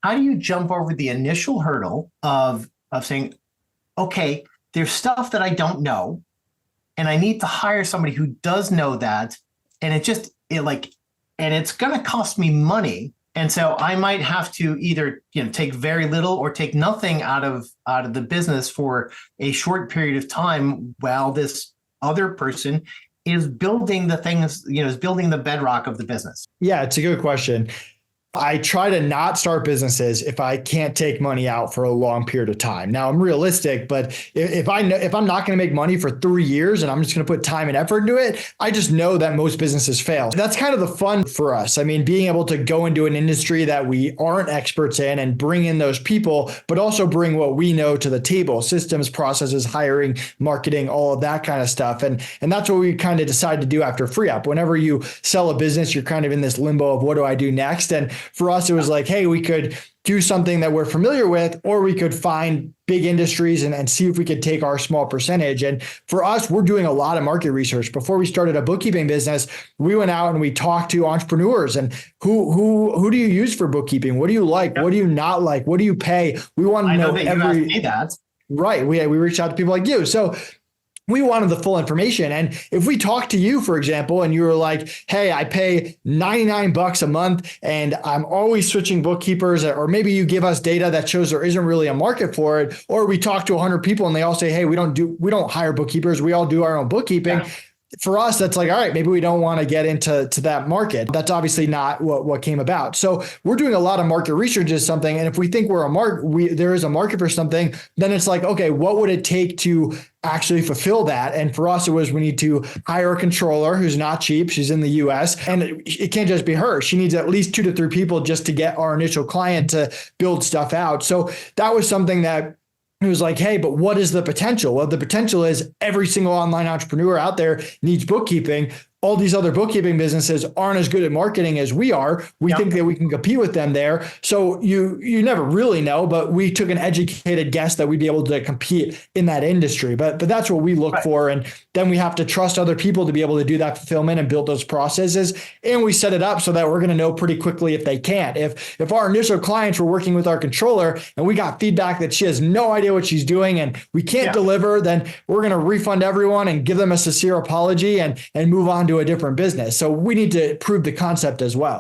how do you jump over the initial hurdle of saying, okay, there's stuff that I don't know, and I need to hire somebody who does know that, and and it's going to cost me money, and so I might have to either take very little or take nothing out of the business for a short period of time while this other person is building the things, is building the bedrock of the business. Yeah, it's a good question. I try to not start businesses if I can't take money out for a long period of time. Now I'm realistic, but if I'm not going to make money for 3 years and I'm just going to put time and effort into it, I just know that most businesses fail. That's kind of the fun for us. I mean, being able to go into an industry that we aren't experts in and bring in those people, but also bring what we know to the table: systems, processes, hiring, marketing, all of that kind of stuff. And that's what we kind of decided to do after FreeUp. Whenever you sell a business, you're kind of in this limbo of what do I do next? And for us, it was like, hey, we could do something that we're familiar with, or we could find big industries and see if we could take our small percentage. And for us, we're doing a lot of market research. Before we started a bookkeeping business, we went out and we talked to entrepreneurs and who do you use for bookkeeping? What do you like? What do you not like? What do you pay? We want to know that you asked me that. Right. We reached out to people like you. So we wanted the full information. And if we talked to you, for example, and you were like, hey, I pay $99 a month and I'm always switching bookkeepers, or maybe you give us data that shows there isn't really a market for it, or we talk to 100 people and they all say, hey, we don't hire bookkeepers. We all do our own bookkeeping. Yeah. For us, that's like, all right, maybe we don't want to get into that market. That's obviously not what came about. So we're doing a lot of market research as something. And if we think there is a market for something, then it's like, okay, what would it take to actually fulfill that? And for us, it was, we need to hire a controller who's not cheap. She's in the US, and it can't just be her. She needs at least 2 to 3 people just to get our initial client to build stuff out. So that was something that it was like, hey, but what is the potential? Well, the potential is every single online entrepreneur out there needs bookkeeping. All these other bookkeeping businesses aren't as good at marketing as we are. We think that we can compete with them there. So you never really know, but we took an educated guess that we'd be able to compete in that industry. But that's what we look for. And then we have to trust other people to be able to do that fulfillment and build those processes. And we set it up so that we're going to know pretty quickly if they can't. If our initial clients were working with our controller and we got feedback that she has no idea what she's doing and we can't deliver, then we're going to refund everyone and give them a sincere apology and move on to a different business. So we need to prove the concept as well.